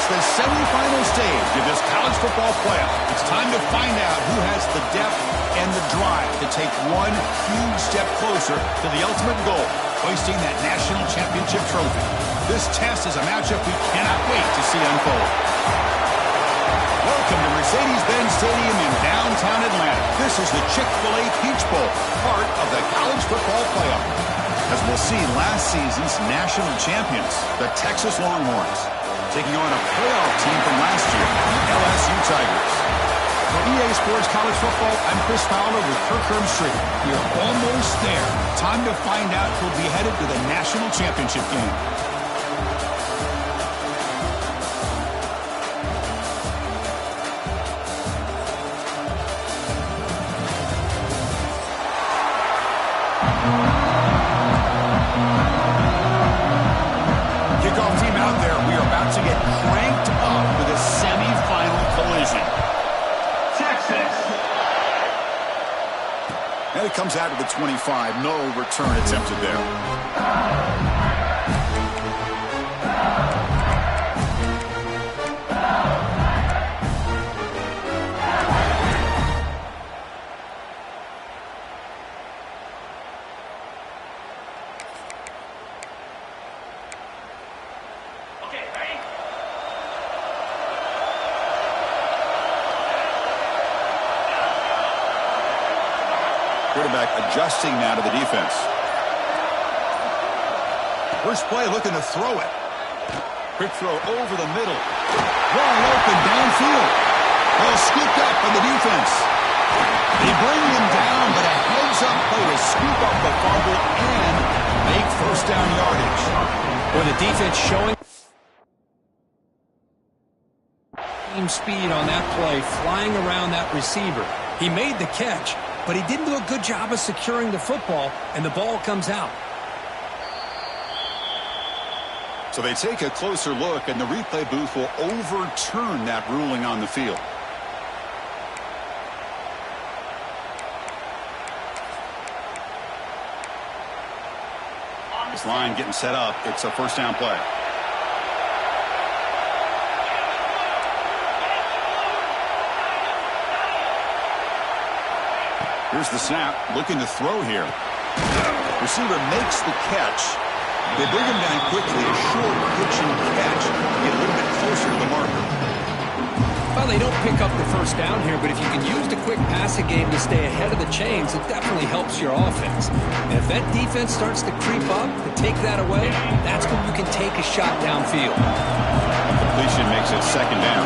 It's the semifinal stage of this college football playoff. It's time to find out who has the depth and the drive to take one huge step closer to the ultimate goal, hoisting that national championship trophy. This test is a matchup we cannot wait to see unfold. Welcome to Mercedes-Benz Stadium in downtown Atlanta. This is the Chick-fil-A Peach Bowl, part of the college football playoff. As we'll see, last season's national champions, the Texas Longhorns, taking on a playoff team from last year, the LSU Tigers. For EA Sports College Football, I'm Chris Fowler with Kirk Herbstreit. We're almost there. Time to find out who'll be headed to the national championship game. Kickoff team out there. We are about to get cranked up with a semifinal collision. Texas. And it comes out to the 25. No return attempted there. Quarterback adjusting now to the defense. First play looking to throw it. Quick throw over the middle. Wide open downfield. Well scooped up by the defense. They bring him down, but a heads-up play to scoop up the fumble and make first down yardage. With the defense showing speed on that play, flying around that receiver. He made the catch, but he didn't do a good job of securing the football, and the ball comes out. So they take a closer look, and the replay booth will overturn that ruling on the field. This line getting set up. It's a first down play. Here's the snap, looking to throw here. Receiver makes the catch. They bring him down quickly, a short pitching catch to get a little bit closer to the marker. Well, they don't pick up the first down here, but if you can use the quick passing game to stay ahead of the chains, it definitely helps your offense. And if that defense starts to creep up and take that away, that's when you can take a shot downfield. Completion makes it second down.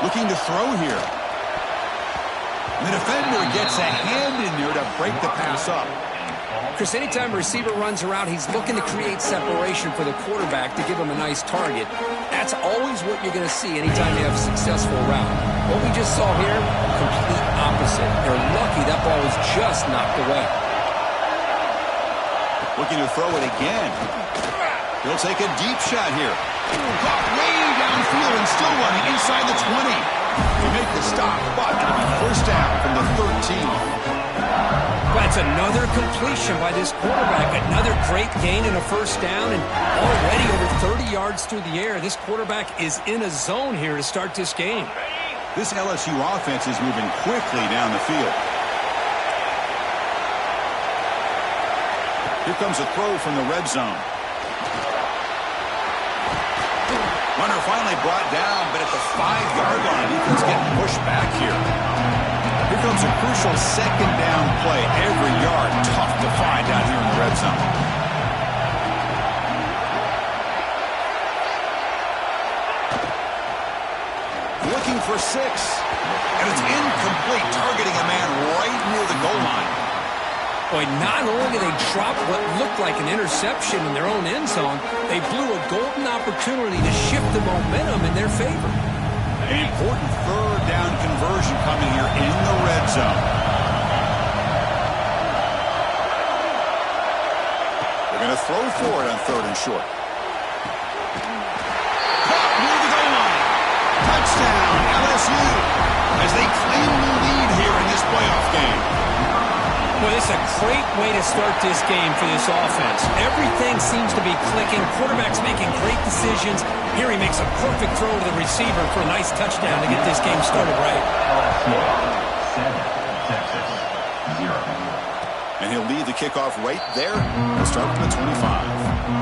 Looking to throw here. The defender gets a hand in there to break the pass up. Chris, anytime a receiver runs around, he's looking to create separation for the quarterback to give him a nice target. That's always what you're going to see anytime you have a successful route. What we just saw here, complete opposite. They're lucky that ball was just knocked away. Looking to throw it again. He'll take a deep shot here. Caught way downfield and still running inside the 20. They make the stop, but it'll be first down from the 13. That's another completion by this quarterback. Another great gain in a first down, and already over 30 yards through the air. This quarterback is in a zone here to start this game. This LSU offense is moving quickly down the field. Here comes a throw from the red zone. Runner finally brought down, but at the 5-yard line, defense getting pushed back here. Here comes a crucial second down play. Every yard tough to find down here in the red zone. Looking for 6, and it's incomplete, targeting a man right near the goal line. Boy, not only did they drop what looked like an interception in their own end zone, they blew a golden opportunity to shift the momentum in their favor. An important third down conversion coming here in the red zone. They're going to throw for it on 3rd and short. Caught near the goal line. Touchdown, LSU, as they claim the lead here in this playoff game. Well, this is a great way to start this game for this offense. Everything seems to be clicking. Quarterback's making great decisions. Here he makes a perfect throw to the receiver for a nice touchdown to get this game started right. 7, Texas, 0. And he'll lead the kickoff right there. We'll start from the 25.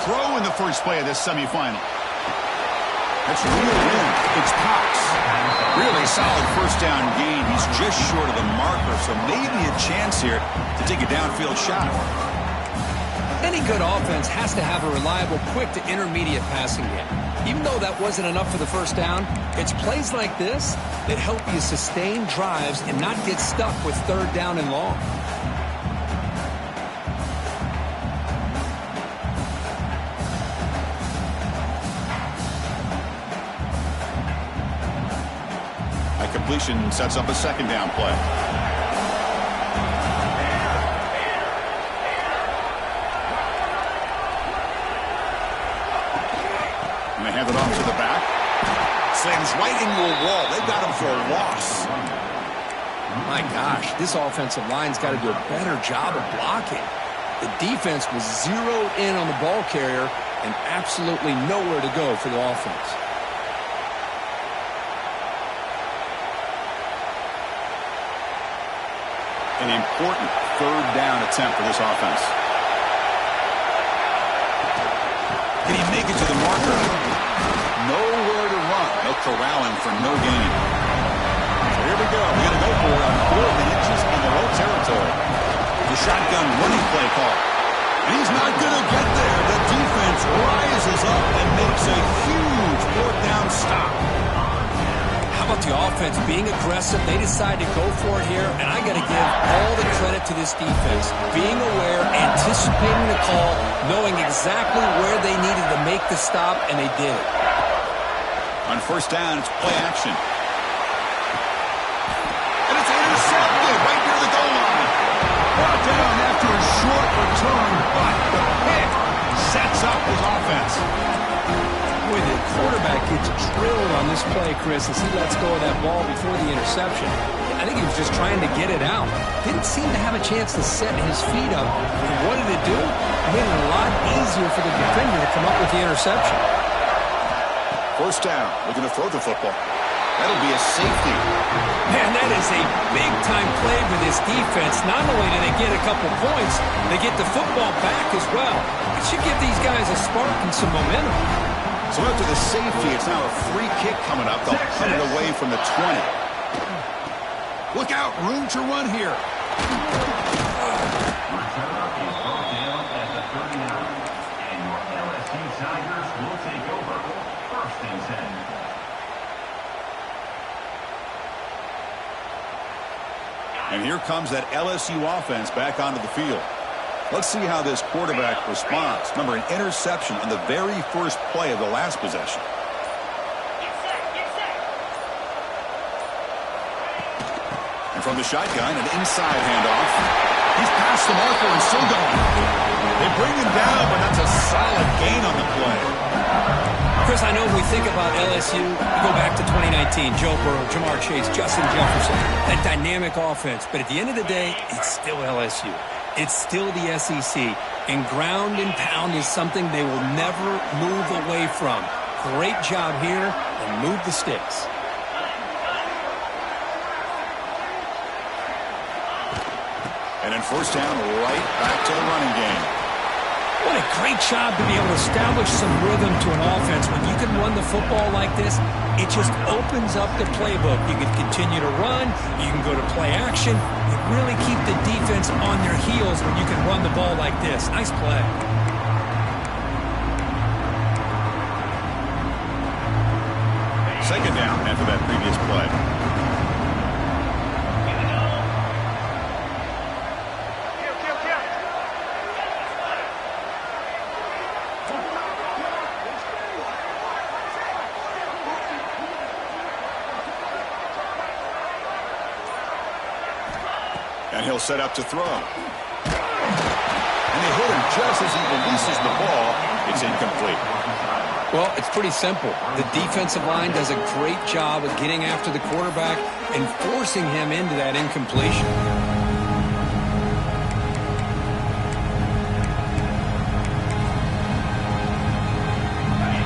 Throw in the first play of this semifinal. That's real wind. It's Cox. Really solid first down gain. He's just short of the marker, so maybe a chance here to take a downfield shot. Any good offense has to have a reliable, quick to intermediate passing game. Even though that wasn't enough for the first down, it's plays like this that help you sustain drives and not get stuck with third down and long. Completion sets up a second down play. And they hand it off to the back. Slams right into a wall. They've got him for a loss. My gosh, this offensive line's got to do a better job of blocking. The defense was zeroed in on the ball carrier and absolutely nowhere to go for the offense. An important third down attempt for this offense. Can he make it to the marker? Nowhere to run. They'll corral him for no gain. So here we go. We're going to go for it on 4 inches in the low territory. The shotgun running play call. And he's not going to get there. The defense rises up and makes a huge fourth down stop. How about the offense being aggressive? They decide to go for it here, and I got to give all the credit to this defense. Being aware, anticipating the call, knowing exactly where they needed to make the stop, and they did. On first down, it's play action. And it's intercepted right near the goal line. Brought down after a short return, but the pick sets up his offense. Boy, the quarterback gets drilled on this play, Chris, as he lets go of that ball before the interception. I think he was just trying to get it out. Didn't seem to have a chance to set his feet up. And what did it do? It made it a lot easier for the defender to come up with the interception. First down, looking to throw the football. That'll be a safety. Man, that is a big-time play for this defense. Not only do they get a couple points, they get the football back as well. It should give these guys a spark and some momentum. So after the safety, it's now a free kick coming up. They'll cut it away from the 20. Look out, room to run here. Return is brought down at the 39. And your LSU Tigers will take over. First and 10. And here comes that LSU offense back onto the field. Let's see how this quarterback responds. Remember, an interception on the very first play of the last possession. And from the shotgun, an inside handoff. He's past the marker and still going. They bring him down, but that's a solid gain on the play. Chris, I know when we think about LSU, we go back to 2019, Joe Burrow, Jamar Chase, Justin Jefferson, that dynamic offense. But at the end of the day, it's still LSU. It's still the SEC, and ground and pound is something they will never move away from. Great job here, and move the sticks. And then first down, right back to the running game. What a great job to be able to establish some rhythm to an offense. When you can run the football like this, it just opens up the playbook. You can continue to run. You can go to play action. You really keep the defense on their heels when you can run the ball like this. Nice play. Second down after that previous play. And he'll set up to throw. And they hit him just as he releases the ball. It's incomplete. Well, it's pretty simple. The defensive line does a great job of getting after the quarterback and forcing him into that incompletion.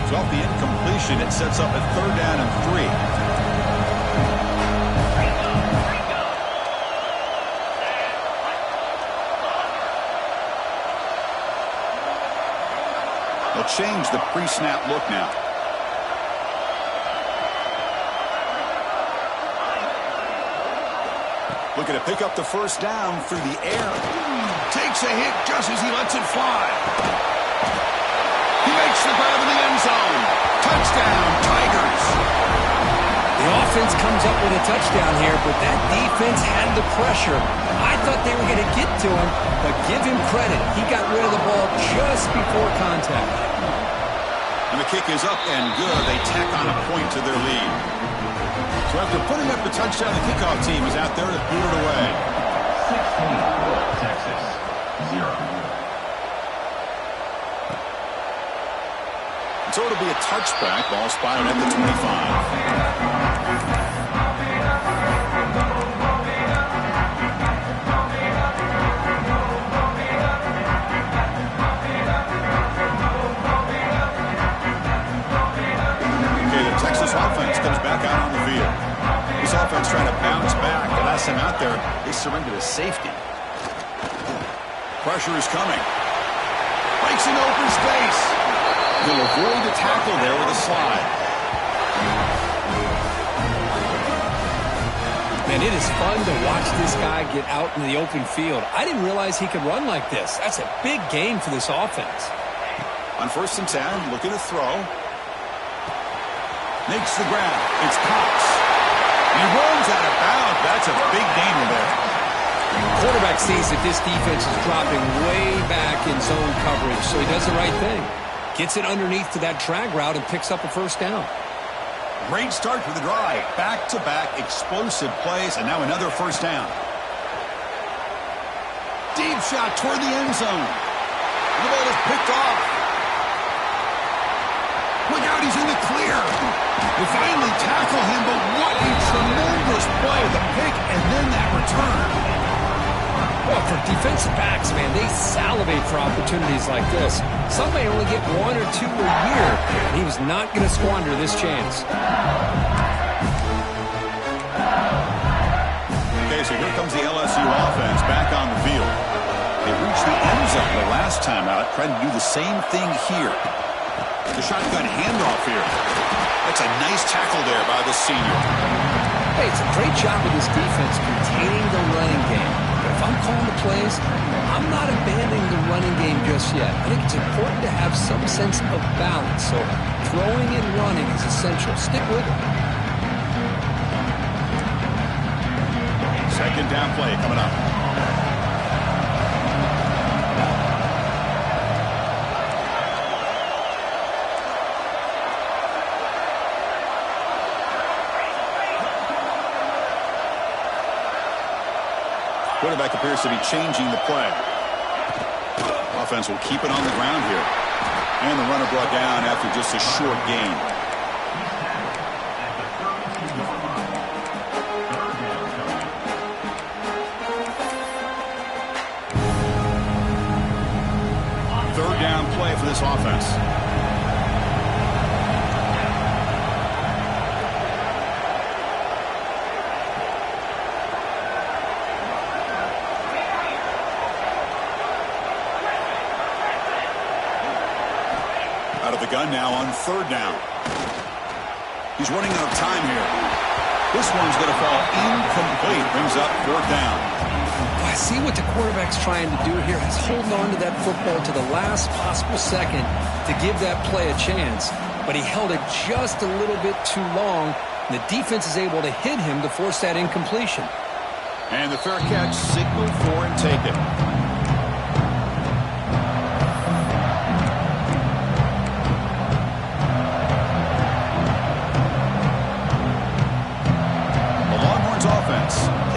So off the incompletion, it sets up a 3rd down and 3. They'll change the pre-snap look now. Looking to pick up the 1st down through the air. Takes a hit just as he lets it fly. He makes the grab in the end zone. Touchdown, Tigers. The offense comes up with a touchdown here, but that defense had the pressure. I thought they were going to get to him, but give him credit. He got rid of the ball just before contact. And the kick is up and good. They tack on a point to their lead. So after putting up the touchdown, the kickoff team is out there to boot it away. 16, Texas, 0. So it'll be a touchback. Ball spotted at the 25. Offense comes back out on the field. This offense trying to bounce back. The last time out there, they surrendered a safety. Pressure is coming. Breaks into open space. He'll avoid the tackle there with a slide. Man, it is fun to watch this guy get out in the open field. I didn't realize he could run like this. That's a big game for this offense. On 1st and 10, looking to throw. Makes the grab. It's Cox. He runs out of bounds. That's a big gainer there. Quarterback sees that this defense is dropping way back in zone coverage, so he does the right thing. Gets it underneath to that drag route and picks up a 1st down. Great start for the drive. Back-to-back explosive plays, and now another 1st down. Deep shot toward the end zone. The ball is picked off. Look out, he's in the clear. They finally tackle him, but what a tremendous play. The pick and then that return. Well, for defensive backs, man, they salivate for opportunities like this. Some may only get 1 or 2 a year, and he was not going to squander this chance. Okay, so here comes the LSU offense back on the field. They reached the end zone the last time out, trying to do the same thing here. The shotgun handoff here. That's a nice tackle there by the senior. Hey, it's a great job of this defense containing the running game. But if I'm calling the plays, I'm not abandoning the running game just yet. I think it's important to have some sense of balance. So throwing and running is essential. Stick with it. 2nd down play coming up. Quarterback appears to be changing the play. Offense will keep it on the ground here. And the runner brought down after just a short gain. Third down play for this offense. Out of the gun now on 3rd down. He's running out of time here. This one's going to fall incomplete. Brings up 4th down. I see what the quarterback's trying to do here. He's holding on to that football to the last possible second to give that play a chance. But he held it just a little bit too long. And the defense is able to hit him to force that incompletion. And the fair catch signaled for and taken.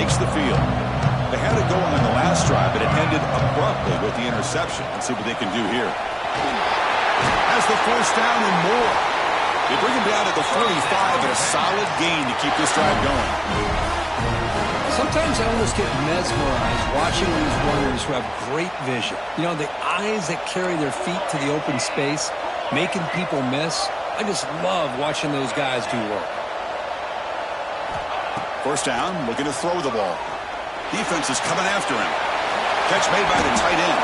Takes the field. They had it going interception. Let's see what they can do here. Has the first down and more. They bring him down to the 45 and a solid gain to keep this drive going. Sometimes I almost get mesmerized watching these runners who have great vision. You know, the eyes that carry their feet to the open space, making people miss. I just love watching those guys do work. First down, looking to throw the ball. Defense is coming after him. Catch made by the tight end.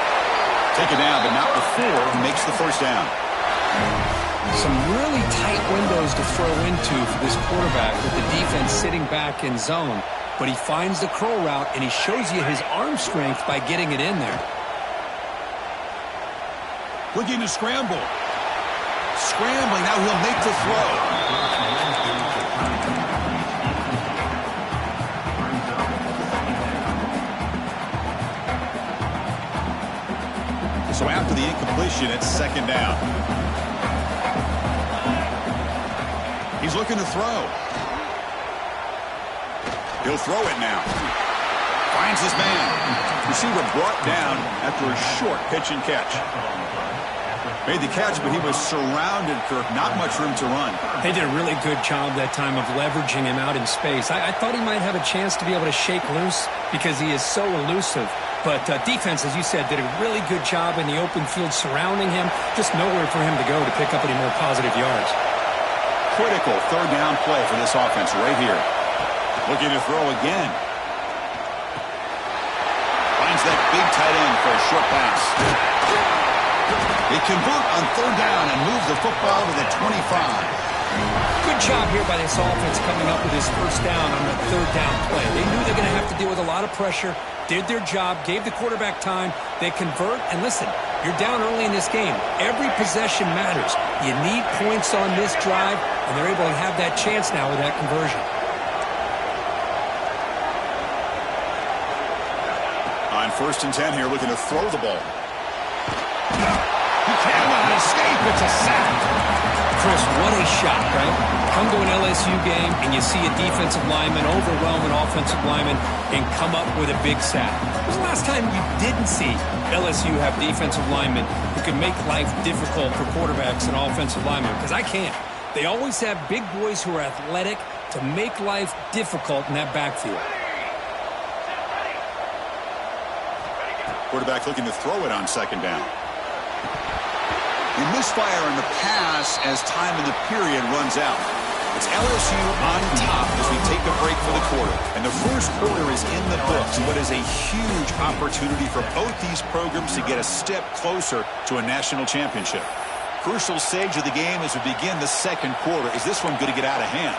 Take it down, but not before he makes the first down. Some really tight windows to throw into for this quarterback with the defense sitting back in zone. But he finds the curl route, and he shows you his arm strength by getting it in there. Looking to scramble. Scrambling, now he'll make the throw. So after the incompletion, it's second down. He's looking to throw. He'll throw it now. Finds his man. Receiver brought down after a short pitch and catch. Made the catch, but he was surrounded, Kirk. Not much room to run. They did a really good job that time of leveraging him out in space. I thought he might have a chance to be able to shake loose because he is so elusive. But defense, as you said, did a really good job in the open field surrounding him. Just nowhere for him to go to pick up any more positive yards. Critical third down play for this offense right here. Looking to throw again. Finds that big tight end for a short pass. They convert on third down and move the football to the 25. Good job here by this offense coming up with his first down on that third down play. They knew they're going to have to deal with a lot of pressure, did their job, gave the quarterback time. They convert, and listen, you're down early in this game. Every possession matters. You need points on this drive, and they're able to have that chance now with that conversion. On first and 10 here, looking to throw the ball. He cannot escape. It's a sack. Chris, what a shot, right? Come to an LSU game and you see a defensive lineman overwhelm an offensive lineman and come up with a big sack. When was the last time you didn't see LSU have defensive linemen who can make life difficult for quarterbacks and offensive linemen? Because I can't. They always have big boys who are athletic to make life difficult in that backfield. Quarterback looking to throw it on second down. A misfire in the pass as time in the period runs out. It's LSU on top as we take a break for the quarter. And the first quarter is in the books. What is a huge opportunity for both these programs to get a step closer to a national championship. Crucial stage of the game as we begin the second quarter. Is this one going to get out of hand?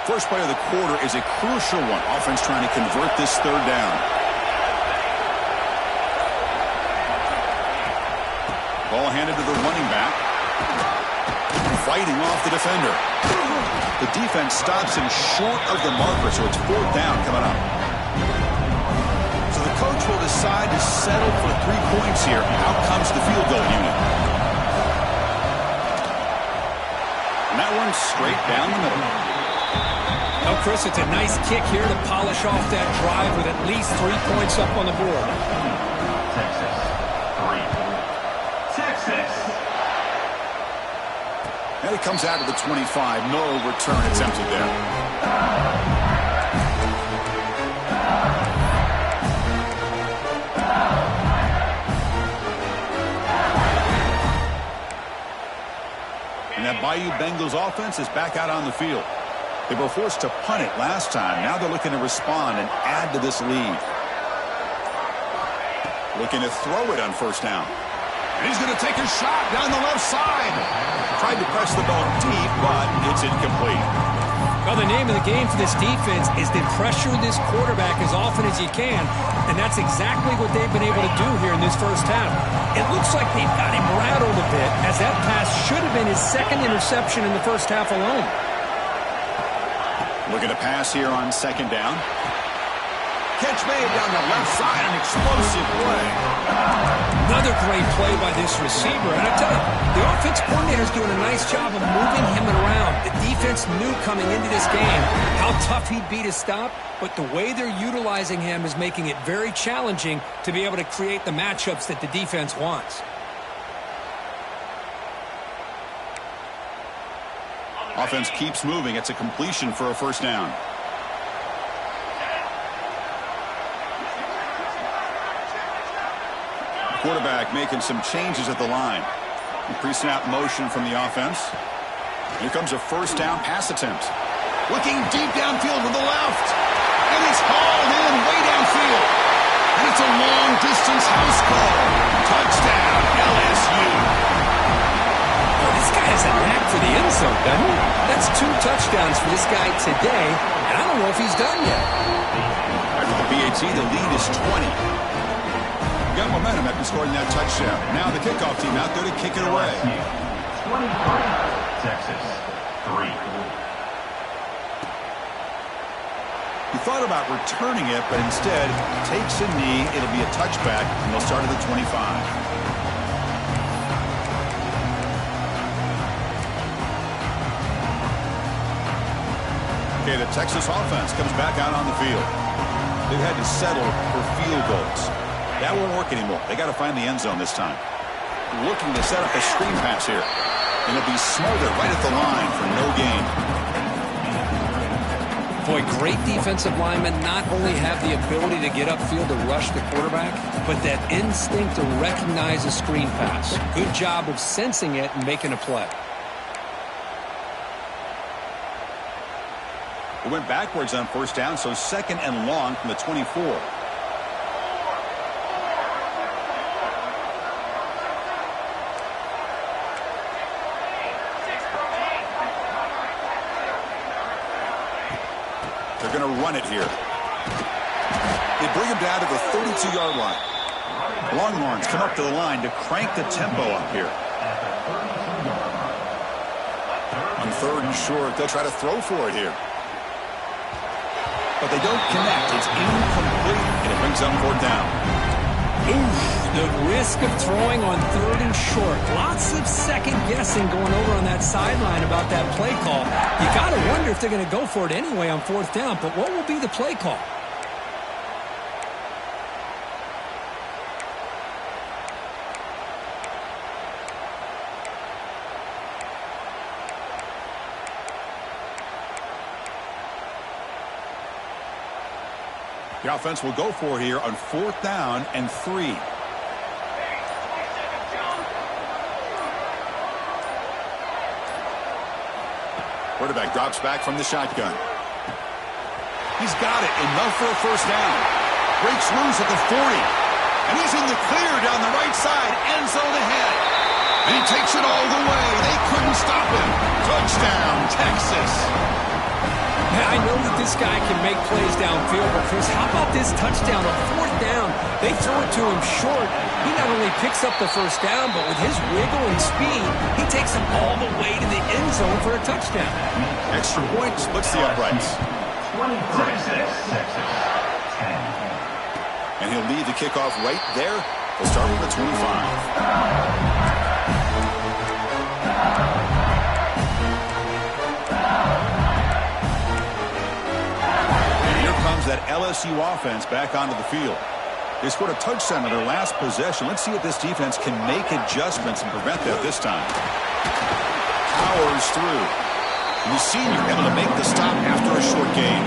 First play of the quarter is a crucial one. Offense trying to convert this third down. Ball handed to the running back. Fighting off the defender. The defense stops him short of the marker, so it's fourth down coming up. So the coach will decide to settle for 3 points here. Out comes the field goal unit. And that one's straight down the middle. Well, Chris, it's a nice kick here to polish off that drive with at least 3 points up on the board. Texas, 3. Texas. And it comes out of the 25. No return attempted there. And that Bayou Bengals offense is back out on the field. They were forced to punt it last time. Now they're looking to respond and add to this lead. Looking to throw it on first down. And he's going to take a shot down the left side. Tried to press the ball deep, but it's incomplete. Well, the name of the game for this defense is to pressure this quarterback as often as you can, and that's exactly what they've been able to do here in this first half. It looks like they've got him rattled a bit, as that pass should have been his second interception in the first half alone. Looking to pass here on second down. catch made down the left side. An explosive play. Another great play by this receiver. And I tell you, the offense coordinator is doing a nice job of moving him around. The defense knew coming into this game how tough he'd be to stop, but the way they're utilizing him is making it very challenging to be able to create the matchups that the defense wants. Offense keeps moving. It's a completion for a first down. Quarterback making some changes at the line. Pre-snap motion from the offense. Here comes a first down pass attempt. Looking deep downfield with the left. And it's hauled in way downfield. And it's a long-distance house call. Touchdown, LSU. This guy has a knack for the end zone, doesn't he? That's 2 touchdowns for this guy today, and I don't know if he's done yet. After the BAT, the lead is 20. Got momentum after scoring that touchdown. Now the kickoff team out there to kick it away. 23, Texas 3. He thought about returning it, but instead takes a knee. It'll be a touchback, and they'll start at the 25. Okay, the Texas offense comes back out on the field. They've had to settle for field goals. That won't work anymore. They got to find the end zone this time. Looking to set up a screen pass here. And it'll be smothered right at the line for no gain. Boy, great defensive linemen not only have the ability to get upfield to rush the quarterback, but that instinct to recognize a screen pass. Good job of sensing it and making a play. It went backwards on first down, so second and long from the 24. They're going to run it here. They bring him down to the 32-yard line. Longhorns come up to the line to crank the tempo up here. On third and short, they'll try to throw for it here. But they don't connect. It's incomplete, and it brings up fourth down. The risk of throwing on third and short. Lots of second guessing going over on that sideline about that play call. You got to wonder if they're going to go for it anyway on fourth down, but what will be the play call? The offense will go for here on fourth down and 3. Quarterback drops back from the shotgun. He's got it, enough for a first down. Breaks loose at the 40. And he's in the clear down the right side, end zone ahead. And he takes it all the way. They couldn't stop him. Touchdown, Texas. I know that this guy can make plays downfield, but Chris, how about this touchdown on fourth down? They throw it to him short. He not only picks up the first down, but with his wiggle and speed, he takes him all the way to the end zone for a touchdown. Extra point splits the uprights. 26, Texas 10. And he'll lead the kickoff right there. They'll start with the 25. That LSU offense back onto the field. They scored a touchdown on their last possession. Let's see if this defense can make adjustments and prevent that this time. Powers through. The senior able to make the stop after a short gain.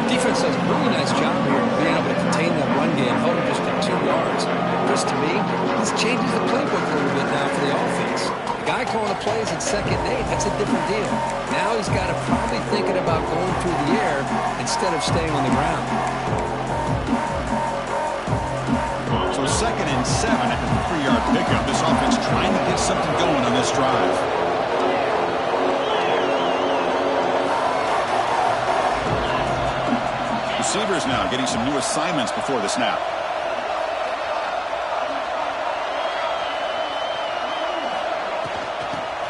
Defense does a really nice job here of being able to contain that run game, hold it just at 2 yards. Just to me, this changes the playbook a little bit now for the offense. The guy calling the plays at 2nd and 8, that's a different deal. Now he's got to probably thinking about going through the air instead of staying on the ground. So 2nd and 7 after the 3-yard pickup. This offense trying to get something going on this drive. Receivers now getting some new assignments before the snap.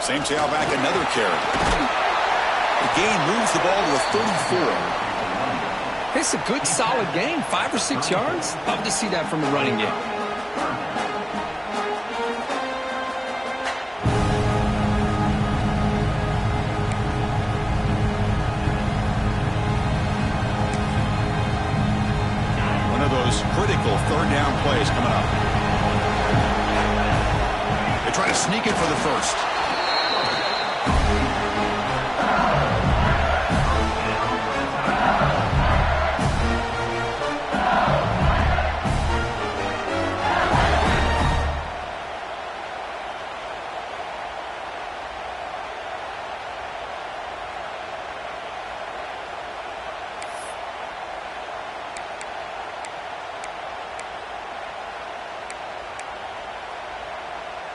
Same tailback, another carry. The gain moves the ball to the 34. It's a good, solid game. 5 or 6 yards. Love to see that from the running game. One of those critical third down plays coming up. They try to sneak it for the first.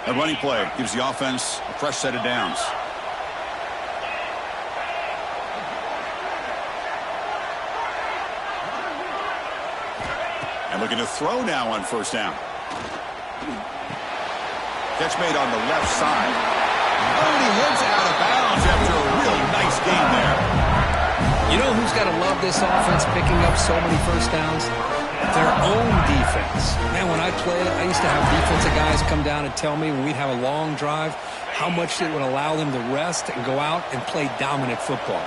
A running play gives the offense a fresh set of downs. And looking to throw now on first down. Catch made on the left side. Oh, and he heads out of bounds after a really nice gain there. You know who's got to love this offense picking up so many first downs? Their own defense. Man, when I played, I used to have defensive guys come down and tell me when we'd have a long drive how much it would allow them to rest and go out and play dominant football.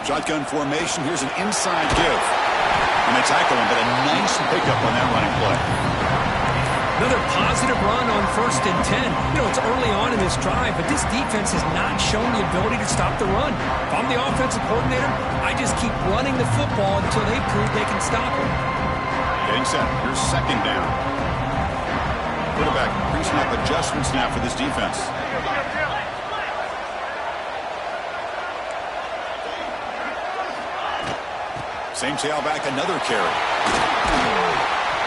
Shotgun formation. Here's an inside give. And they tackle him, but a nice pickup on that running play. Another positive run on 1st and 10. You know, it's early on in this drive, but this defense has not shown the ability to stop the run. If I'm the offensive coordinator, I just keep running the football until they prove they can stop it. Getting set. Here's second down. Quarterback increasing up adjustments now for this defense. Same tailback, another carry.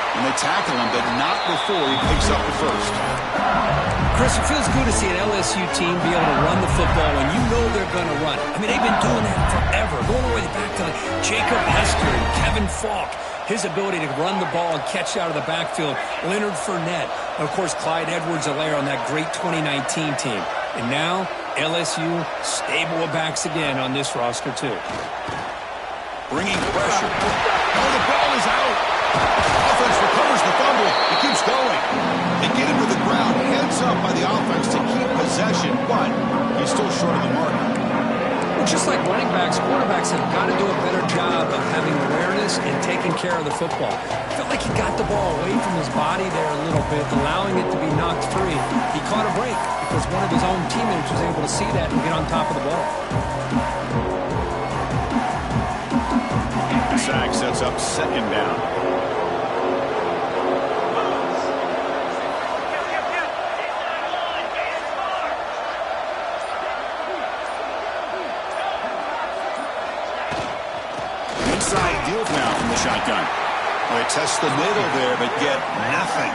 And they tackle him, but not before he picks up the first. Chris, it feels good to see an LSU team be able to run the football when you know they're going to run it. I mean, they've been doing that forever, going all the way back to Jacob Hester and Kevin Falk. His ability to run the ball and catch out of the backfield, Leonard Fournette, and of course Clyde Edwards-Helaire on that great 2019 team. And now LSU stable of backs again on this roster too. Bringing pressure. Oh, the ball is out. Offense recovers the fumble. It keeps going. They get him to the ground. Heads up by the offense to keep possession, but he's still short of the mark. Well, just like running backs, quarterbacks have got to do a better job of having awareness and taking care of the football. I felt like he got the ball away from his body there a little bit, allowing it to be knocked free. He caught a break because one of his own teammates was able to see that and get on top of the ball. The sack sets up second down. Inside deal now from the shotgun. Well, they test the middle there, but get nothing.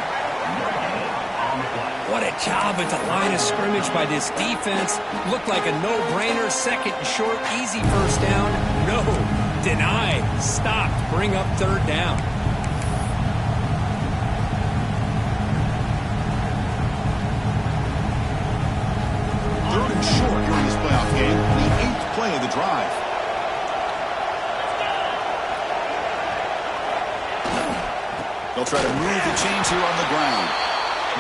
What a job at the line of scrimmage by this defense. Looked like a no-brainer. Second and short, easy first down. No. Denied. Stopped. Bring up third down. Third and short here in this playoff game. The 8th play of the drive. They'll try to move the chains here on the ground.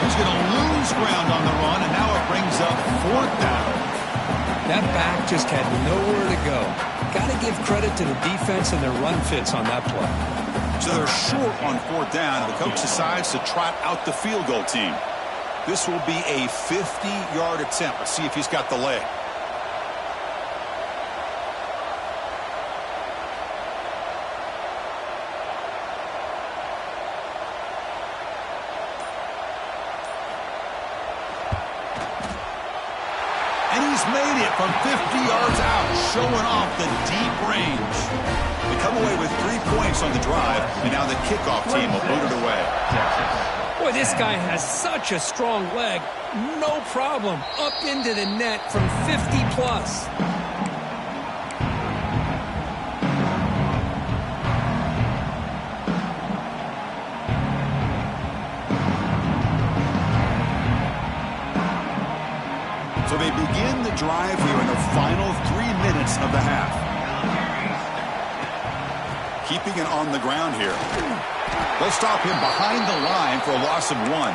He's going to lose ground on the run, and now it brings up fourth down. That back just had nowhere to go. Got to give credit to the defense and their run fits on that play. So they're short on fourth down, and the coach decides to trot out the field goal team. This will be a 50-yard attempt. Let's see if he's got the leg. And he's made it from 50 yards out, showing off the deep range. They come away with 3 points on the drive, and now the kickoff team will boot it away. Boy, this guy has such a strong leg. No problem. Up into the net from 50-plus. So they begin the drive here in the final 3 minutes of the half. Keeping it on the ground here. They'll stop him behind the line for a loss of 1.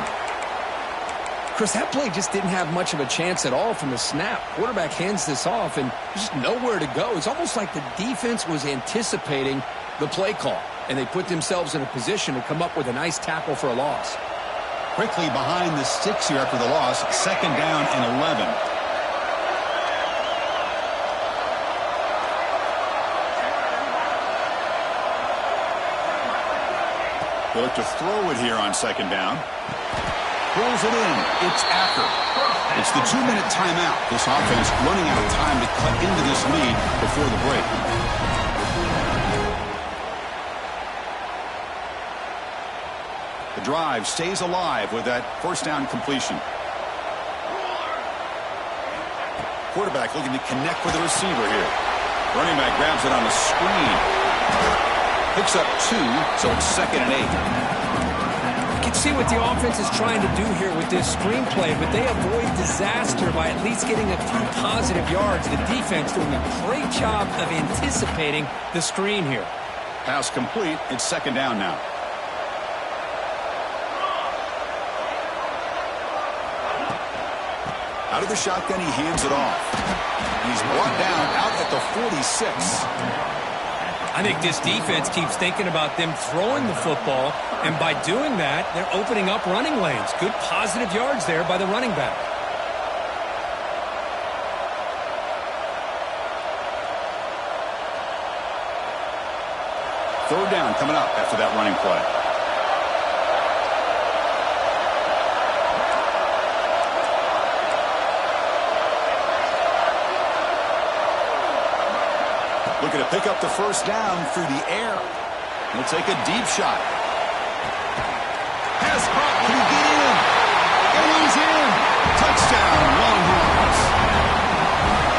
Chris, that play just didn't have much of a chance at all from the snap. Quarterback hands this off, and there's just nowhere to go. It's almost like the defense was anticipating the play call, and they put themselves in a position to come up with a nice tackle for a loss. Quickly behind the sticks here after the loss. 2nd down and 11. They look to throw it here on 2nd down. Pulls it in. It's Acker. It's the 2-minute timeout. This offense running out of time to cut into this lead before the break. The drive stays alive with that 1st down completion. Quarterback looking to connect with the receiver here. Running back grabs it on the screen. Picks up 2, so it's 2nd and 8. You can see what the offense is trying to do here with this screenplay, but they avoid disaster by at least getting a few positive yards. The defense doing a great job of anticipating the screen here. Pass complete. It's 2nd down now. Out of the shotgun, he hands it off. He's brought down out at the 46. I think this defense keeps thinking about them throwing the football, and by doing that, they're opening up running lanes. Good positive yards there by the running back. Third down coming up after that running play. Looking to pick up the 1st down through the air. He'll take a deep shot. Pass up. Can he get in? And he's in. Touchdown, Longhorns.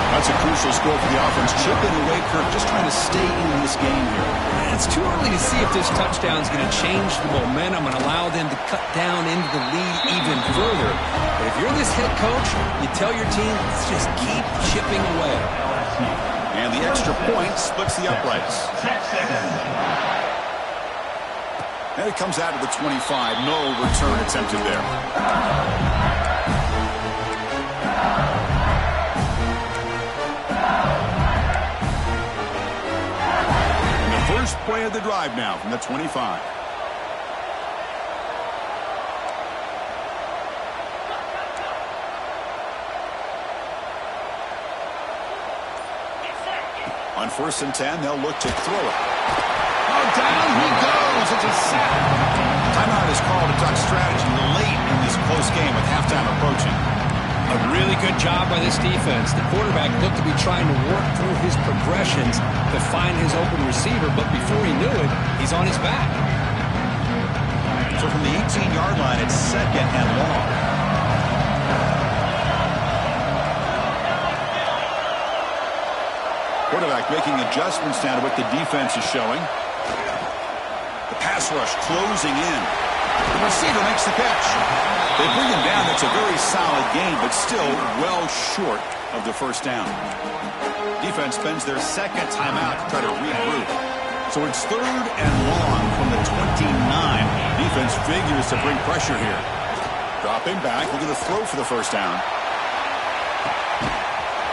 That's a crucial score for the offense. Chipping away, Kirk, just trying to stay in this game here. It's too early to see if this touchdown is going to change the momentum and allow them to cut down into the lead even further. But if you're this head coach, you tell your team, let's just keep chipping away. And the extra point splits the uprights. And it comes out of the 25. No return attempted there. And the first play of the drive now from the 25. On 1st and 10, they'll look to throw it. Oh, down he goes. It's a sack. Timeout is called to duck strategy late in this close game with halftime approaching. A really good job by this defense. The quarterback looked to be trying to work through his progressions to find his open receiver, but before he knew it, he's on his back. So from the 18-yard line, it's 2nd and long. Quarterback making adjustments now to what the defense is showing. The pass rush closing in. The receiver makes the catch. They bring him down. It's a very solid game, but still well short of the 1st down. Defense spends their 2nd timeout to try to regroup. So it's 3rd and long from the 29. Defense figures to bring pressure here. Dropping back, looking to throw for the 1st down.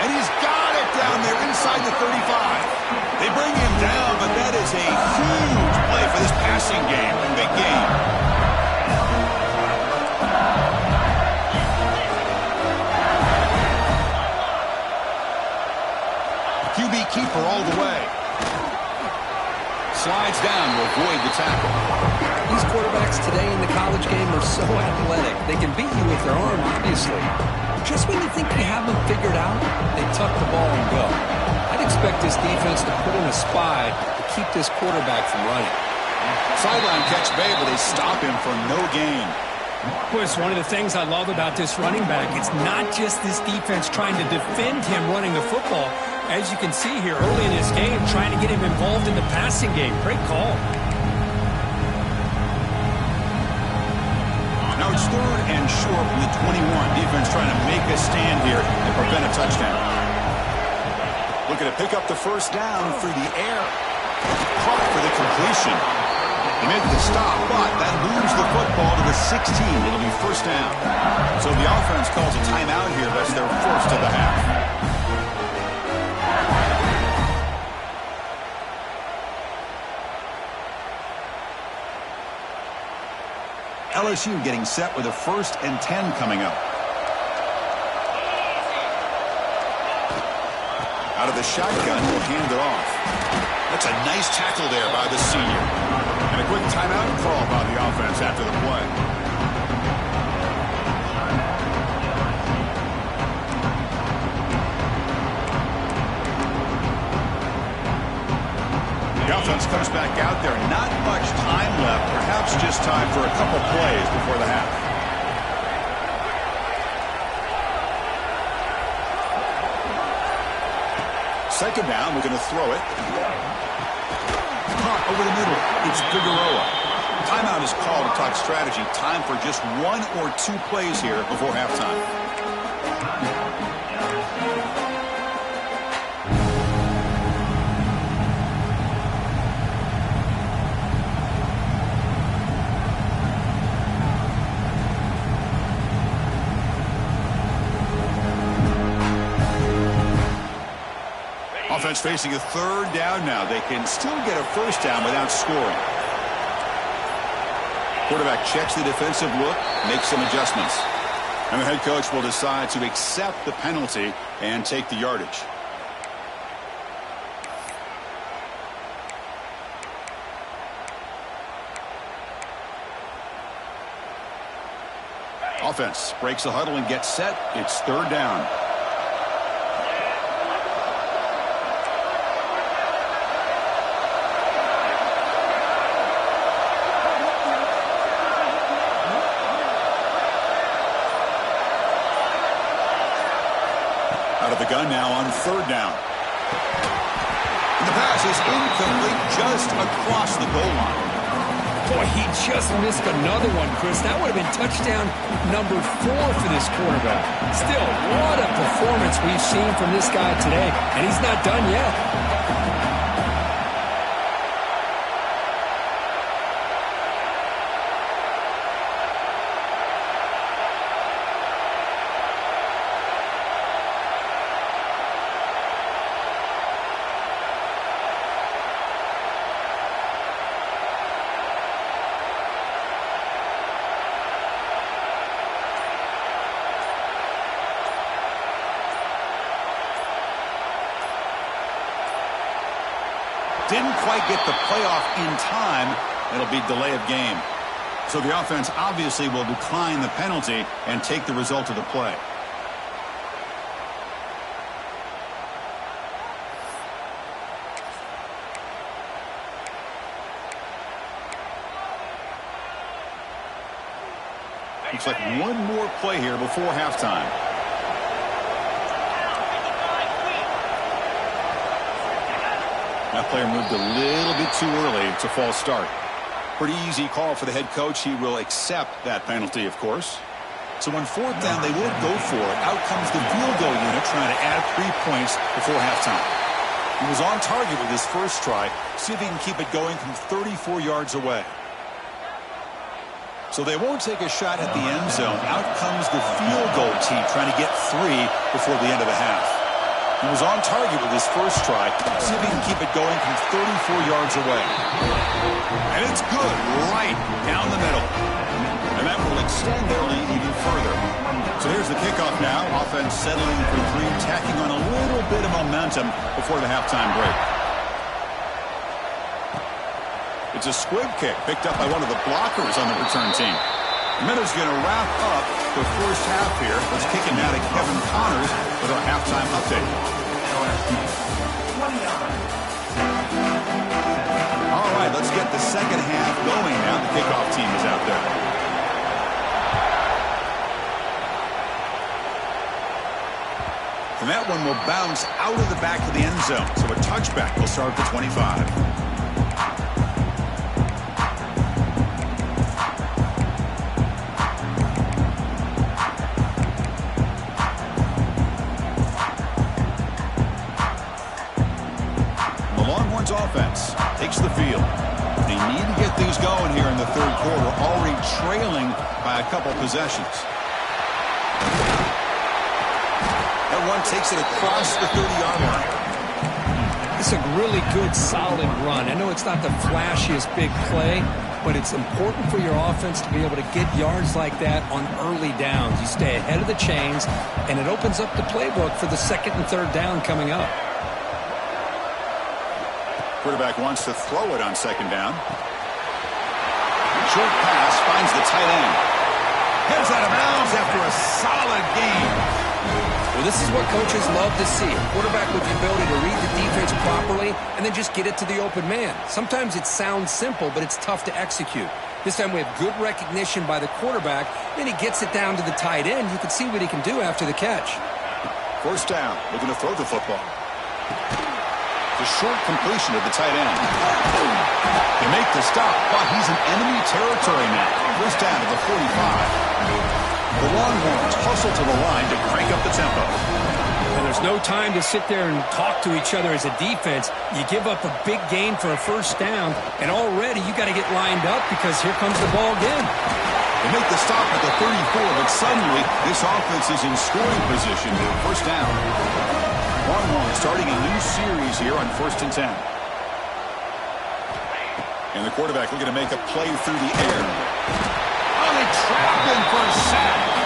And he's got it down there inside the 35. They bring him down, but that is a huge play for this passing game. Big game. QB keeper all the way. Slides down to avoid the tackle. These quarterbacks today in the college game are so athletic. They can beat you with their arm, obviously. Just when you think you have them figured out, they tuck the ball and go. I'd expect this defense to put in a spy to keep this quarterback from running. Sideline catch made, but they stop him for no gain. Of course, one of the things I love about this running back, it's not just this defense trying to defend him running the football. As you can see here early in this game, trying to get him involved in the passing game. Great call. Now It's third and short from the 21. Defense trying to make a stand here and prevent a touchdown. Looking to pick up the first down through the air. Caught for the completion. He made the stop, but that moves the football to the 16. It'll be first down. So the offense calls a timeout here. That's their first of the half. LSU getting set with a 1st and 10 coming up. Out of the shotgun, will hand it off. That's a nice tackle there by the senior. And a quick timeout call by the offense after the play. The offense comes back out there. Not much time left. Perhaps just time for a couple plays before the half. Second down, we're going to throw it. Caught over the middle. It's Figueroa. Timeout is called to talk strategy. Time for just 1 or 2 plays here before halftime. Offense facing a third down now. They can still get a first down without scoring. Quarterback checks the defensive look, makes some adjustments. And the head coach will decide to accept the penalty and take the yardage. Offense breaks the huddle and gets set. It's third down. Out of the gun now on third down. And the pass is incomplete just across the goal line. Boy, he just missed another one, Chris. That would have been touchdown number 4 for this quarterback. Still, what a performance we've seen from this guy today. And he's not done yet. Didn't quite get the playoff in time. It'll be delay of game. So the offense obviously will decline the penalty and take the result of the play. Looks like one more play here before halftime. That player moved a little bit too early. It's a false start. Pretty easy call for the head coach. He will accept that penalty, of course. So on fourth down, they will go for it. Out comes the field goal unit trying to add 3 points before halftime. He was on target with his first try. See if he can keep it going from 34 yards away. So they won't take a shot at the end zone. Out comes the field goal team trying to get 3 before the end of the half. He was on target with his first try. See if he can keep it going from 34 yards away. And it's good right down the middle. And that will extend their lead even further. So here's the kickoff now. Offense settling for 3, tacking on a little bit of momentum before the halftime break. It's a squib kick picked up by one of the blockers on the return team. Minutes going to wrap up the first half here. Let's kick it now to Kevin Connors with our halftime update. All right, let's get the second half going now. The kickoff team is out there. And that one will bounce out of the back of the end zone. So a touchback will start at the 25. trailing by a couple possessions. That run takes it across the 30-yard line. It's a really good, solid run. I know it's not the flashiest big play, but it's important for your offense to be able to get yards like that on early downs. You stay ahead of the chains, and it opens up the playbook for the second and third down coming up. Quarterback wants to throw it on second down. Short pass finds the tight end. Heads out of bounds after a solid game. Well, this is what coaches love to see. A quarterback with the ability to read the defense properly and then just get it to the open man. Sometimes it sounds simple, but it's tough to execute. This time we have good recognition by the quarterback. Then he gets it down to the tight end. You can see what he can do after the catch. First down, looking to throw the football. The short completion of the tight end. They make the stop, but he's in enemy territory now. First down to the 45. The Longhorns hustle to the line to crank up the tempo. And there's no time to sit there and talk to each other as a defense. You give up a big gain for a first down, and already you got to get lined up because here comes the ball again. They make the stop at the 34, but suddenly this offense is in scoring position. First down. Longhorns starting a new series here on 1st and 10. And the quarterback looking to make a play through the air. Oh, they trapped him for a sack.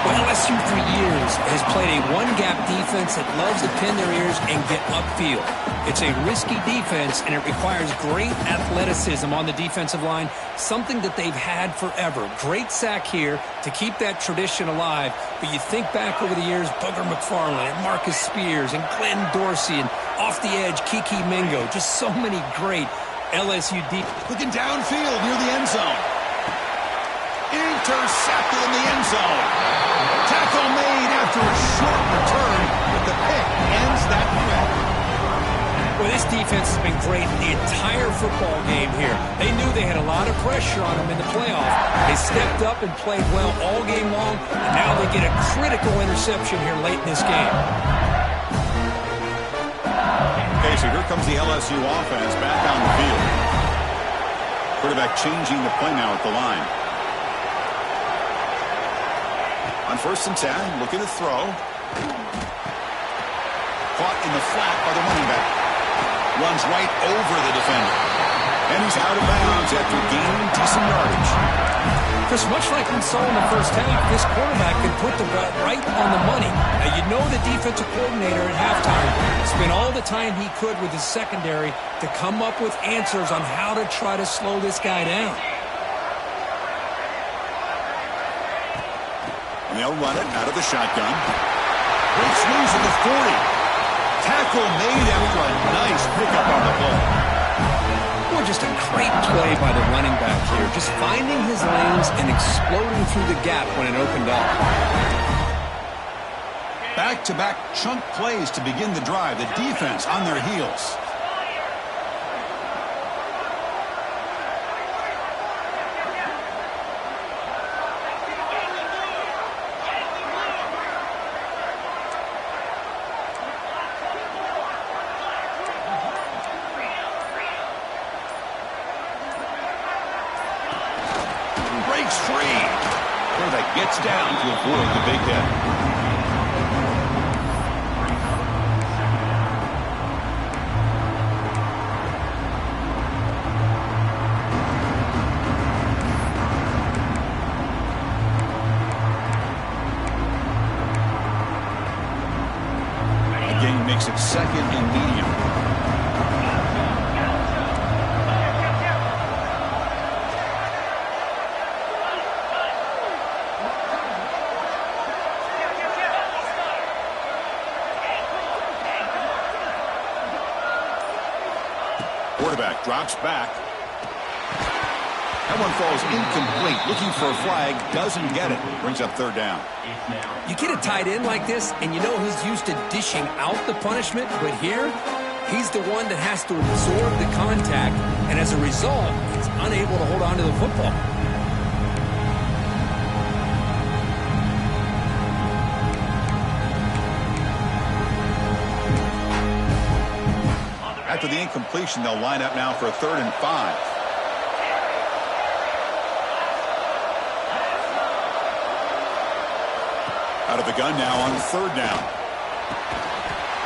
Well, LSU for years has played a one-gap defense that loves to pin their ears and get upfield. It's a risky defense, and it requires great athleticism on the defensive line, something that they've had forever. Great sack here to keep that tradition alive, but you think back over the years, Booger McFarland and Marcus Spears and Glenn Dorsey and off the edge, Kiki Mingo, just so many great LSU deep. Looking downfield near the end zone. Intercepted in the end zone. Tackle made after a short return, but the pick ends that threat. Well, this defense has been great the entire football game here. They knew they had a lot of pressure on them in the playoff. They stepped up and played well all game long, and now they get a critical interception here late in this game. Okay, so here comes the LSU offense back on the field. Quarterback changing the play now at the line. On 1st and 10, looking to throw. Caught in the flat by the running back. Runs right over the defender. And he's out of bounds after gaining decent yardage. Chris, much like we saw in the first half, this quarterback can put the bet right on the money. Now, you know the defensive coordinator at halftime spent all the time he could with his secondary to come up with answers on how to try to slow this guy down. And they'll run it out of the shotgun. Great swings at the 40. Tackle made after a nice pickup on the play. Well, just a great play by the running back here. Just finding his lanes and exploding through the gap when it opened up. Back-to-back chunk plays to begin the drive. The defense on their heels. Breaks free. Quarterback gets down to avoid the big hit. Again, makes it 2nd and medium. Quarterback drops back. That one falls incomplete. Looking for a flag. Doesn't get it. Brings up 3rd down. You get a tight end like this, and you know he's used to dishing out the punishment, but here, he's the one that has to absorb the contact, and as a result, he's unable to hold on to the football. After the incompletion, they'll line up now for a 3rd and 5. Out of the gun now on third down.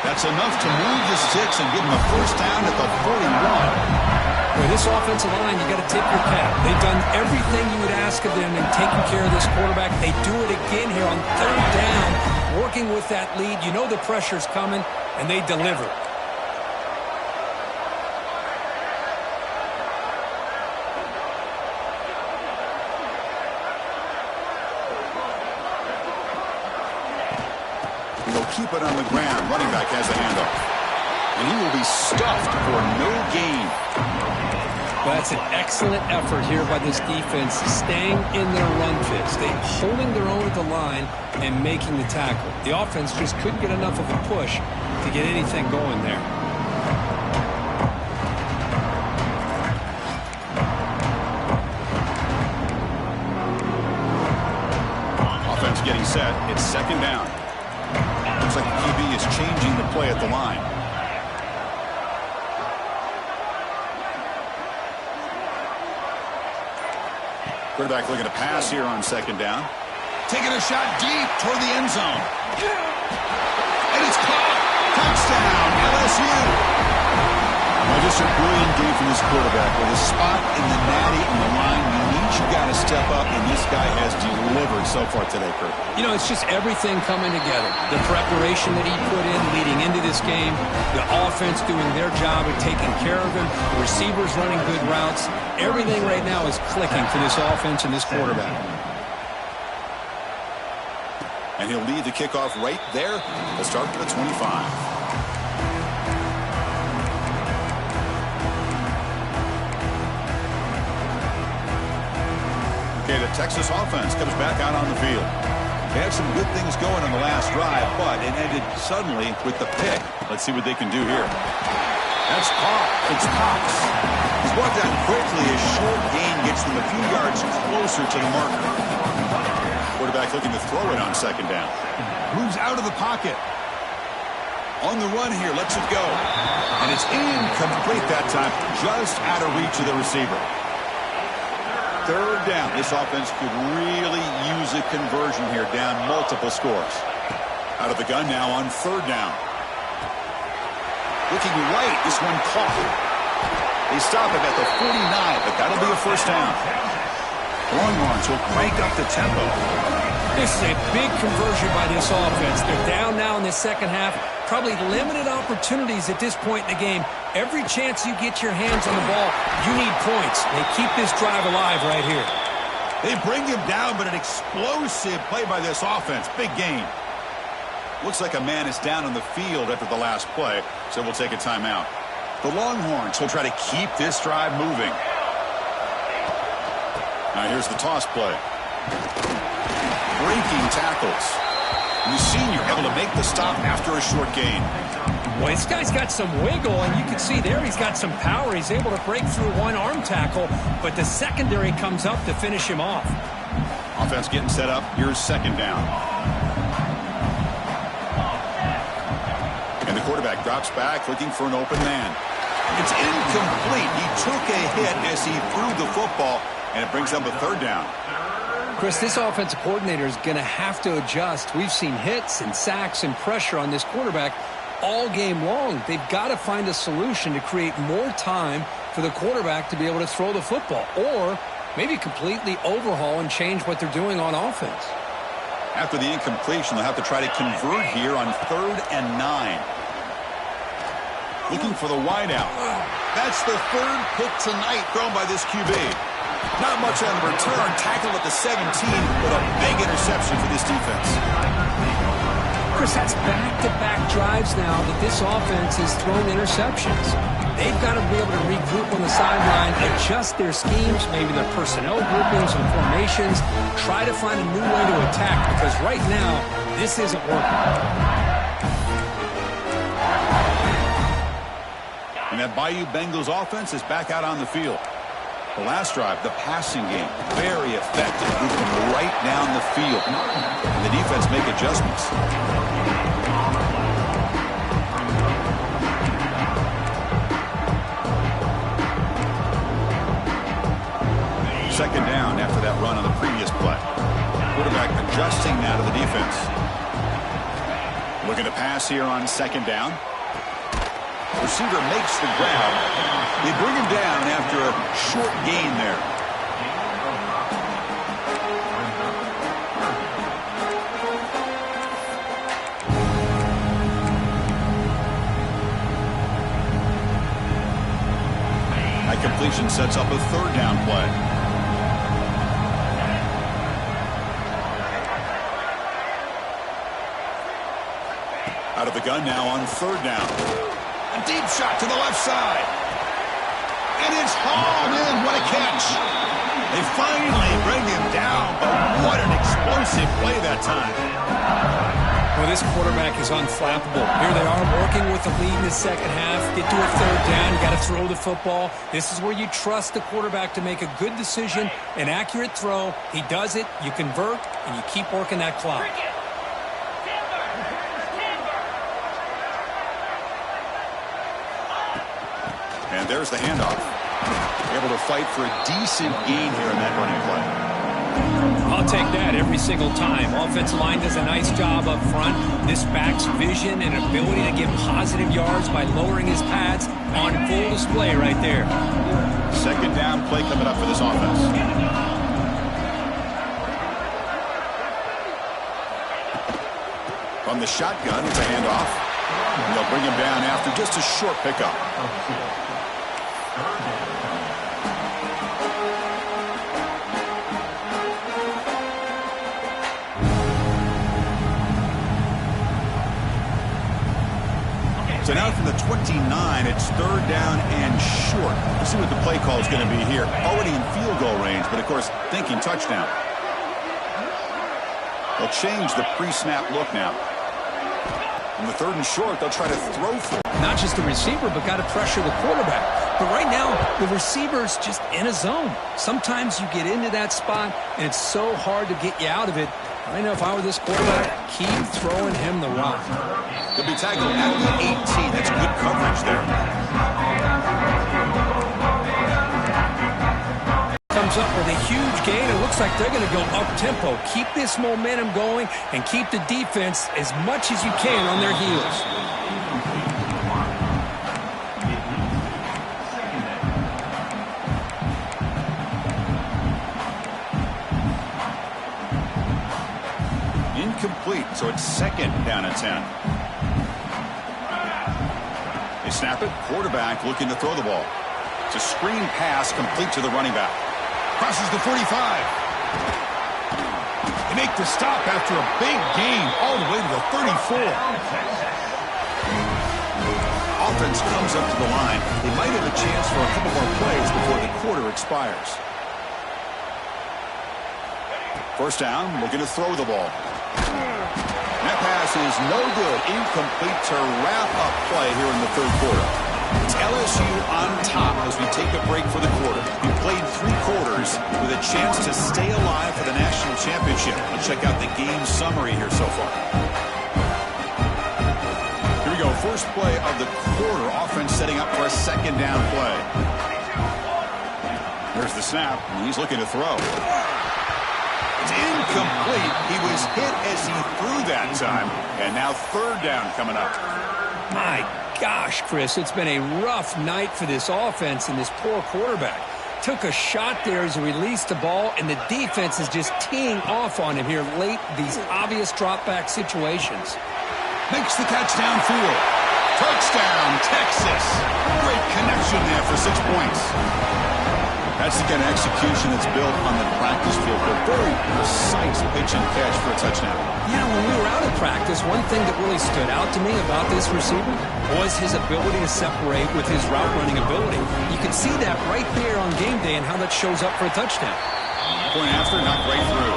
That's enough to move the sticks and give them a first down at the 41. With this offensive line, you got to tip your cap. They've done everything you would ask of them in taking care of this quarterback. They do it again here on third down, working with that lead. You know the pressure's coming, and they deliver. He'll keep it on the ground. Running back has the handoff. And he will be stuffed for no gain. Well, that's an excellent effort here by this defense, staying in their run fit, staying holding their own at the line and making the tackle. The offense just couldn't get enough of a push to get anything going there. Offense getting set. It's second down. Looks like the QB is changing the play at the line. Quarterback looking to pass here on second down. Taking a shot deep toward the end zone. And it's caught. Touchdown, LSU. Well, just a brilliant game from this quarterback. With a spot in the natty and the line, you got to step up, and this guy has delivered so far today, Kurt. You know, it's just everything coming together. The preparation that he put in leading into this game, the offense doing their job of taking care of him, the receivers running good routes. Everything right now is clicking for this offense and this quarterback. And he'll lead the kickoff right there to start with the 25. Okay, the Texas offense comes back out on the field. They had some good things going on the last drive, but it ended suddenly with the pick. Let's see what they can do here. That's caught. It's Cox. He's brought down quickly. A short gain gets them a few yards closer to the marker. Quarterback looking to throw it on second down. Moves out of the pocket. On the run here, lets it go. And it's incomplete that time, just out of reach of the receiver. Third down. This offense could really use a conversion here, down multiple scores. Out of the gun now on third down. Looking right, this one caught. They stop it at the 49, but that'll be a first down. Longhorns will crank up the tempo. This is a big conversion by this offense. They're down now in the second half. Probably limited opportunities at this point in the game. Every chance you get your hands on the ball, you need points. They keep this drive alive right here. They bring him down, but an explosive play by this offense. Big gain. Looks like a man is down on the field after the last play, so we'll take a timeout. The Longhorns will try to keep this drive moving. Now here's the toss play. Breaking tackles. The senior able to make the stop after a short gain. Well, this guy's got some wiggle, and you can see there he's got some power. He's able to break through one arm tackle, but the secondary comes up to finish him off. Offense getting set up. Here's second down. And the quarterback drops back looking for an open man. It's incomplete. He took a hit as he threw the football, and it brings up a third down. Chris, this offensive coordinator is going to have to adjust. We've seen hits and sacks and pressure on this quarterback all game long. They've got to find a solution to create more time for the quarterback to be able to throw the football, or maybe completely overhaul and change what they're doing on offense. After the incompletion, they'll have to try to convert here on 3rd and 9. Looking for the wideout. That's the third pick tonight thrown by this QB. Not much on the return. Tackled at the 17, but a big interception for this defense. Chris, that's back-to-back drives now that this offense has thrown interceptions. They've got to be able to regroup on the sideline, adjust their schemes, maybe their personnel groupings and formations, try to find a new way to attack, because right now, this isn't working. And that Bayou Bengals offense is back out on the field. The last drive, the passing game, very effective, moving right down the field. And the defense make adjustments. Second down after that run on the previous play. Quarterback adjusting now to the defense. Looking to pass here on second down. Receiver makes the grab. They bring him down after a short gain there. That completion sets up a third down play. Out of the gun now on third down. A deep shot to the left side. And it's hauled in. What a catch. They finally bring him down, but what an explosive play that time. Well, this quarterback is unflappable. Here they are working with the lead in the second half. Get to a third down. You got to throw the football. This is where you trust the quarterback to make a good decision, an accurate throw. He does it. You convert, and you keep working that clock. And there's the handoff. Able to fight for a decent gain here in that running play. I'll take that every single time. Offensive line does a nice job up front. This back's vision and ability to get positive yards by lowering his pads on full display right there. Second down play coming up for this offense. From the shotgun, it's a handoff. And they'll bring him down after just a short pickup. So now from the 29, it's third down and short. Let's see what the play call is going to be here. Already in field goal range, but of course, thinking touchdown. They'll change the pre-snap look now. On the third and short, they'll try to throw for it. Not just the receiver, but got to pressure the quarterback. But right now, the receiver's just in a zone. Sometimes you get into that spot, and it's so hard to get you out of it. I know if I were this quarterback, keep throwing him the rock. They'll be tackled at the 18. That's good coverage there. Comes up with a huge gain. It looks like they're going to go up-tempo. Keep this momentum going and keep the defense as much as you can on their heels. Incomplete, so it's second down and 10. They snap it. Quarterback looking to throw the ball. It's a screen pass complete to the running back. Crosses the 45. They make the stop after a big gain all the way to the 34. Offense comes up to the line. They might have a chance for a couple more plays before the quarter expires. First down, looking to throw the ball. That pass is no good. Incomplete to wrap up play here in the third quarter. It's LSU on top as we take a break for the quarter. We played 3 quarters with a chance to stay alive for the national championship. Let's check out the game summary here so far. Here we go. First play of the quarter. Offense setting up for a second down play. There's the snap. And he's looking to throw. It's incomplete. He was hit as he threw that time. And now third down coming up. My gosh, Chris, it's been a rough night for this offense and this poor quarterback. Took a shot there as he released the ball, and the defense is just teeing off on him here late, these obvious drop-back situations. Makes the catch downfield. Touchdown, Texas. Great connection there for 6 points. That's the kind of execution that's built on the practice field. A very precise pitch and catch for a touchdown. Yeah, when we were out of practice, one thing that really stood out to me about this receiver was his ability to separate with his route running ability. You can see that right there on game day and how that shows up for a touchdown. Point after, not right through.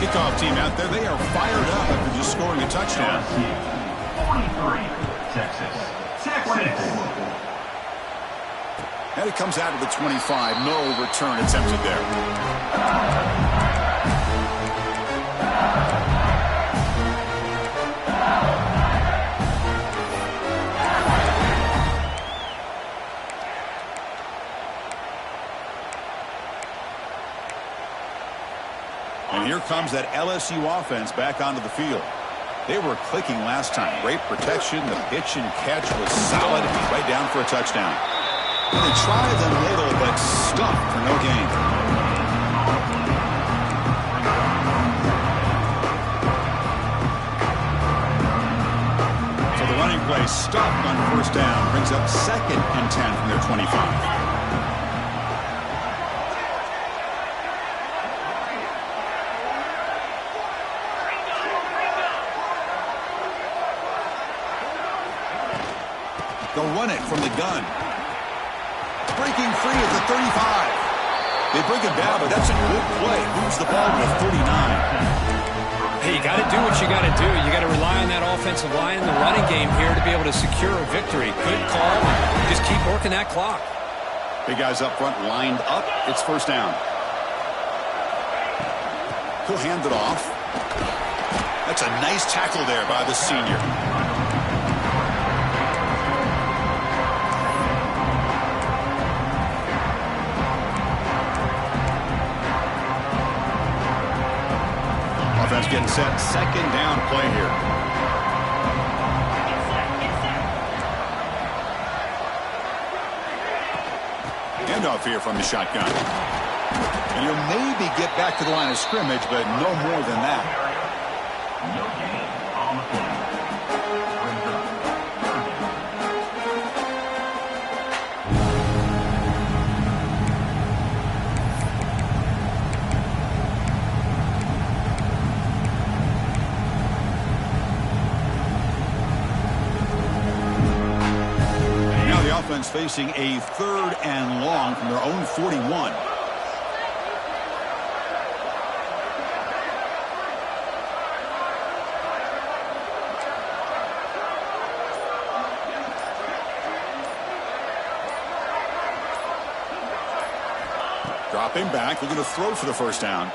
Kickoff team out there, they are fired up after just scoring a touchdown. 43, Texas. And it comes out of the 25. No return attempted there. And here comes that LSU offense back onto the field. They were clicking last time. Great protection. The pitch and catch was solid. Right down for a touchdown. And they tried them little, but stuffed for no gain. So the running play stopped on first down. Brings up 2nd and 10 from their 25. They'll run it from the gun. Breaking free at the 35. They bring it down, but that's a good play. Moves the ball to the 39. Hey, you got to do what you got to do. You got to rely on that offensive line and the running game here to be able to secure a victory. Good call. Just keep working that clock. Big guys up front lined up. It's first down. He'll hand it off. That's a nice tackle there by the senior. Offense getting set. 2nd down play here. Handoff here from the shotgun. And he'll maybe get back to the line of scrimmage, but no more than that. No gain on the play. Brings up 3rd Now the offense facing a 3rd and long from their own 41. Dropping back, looking to throw for the first down.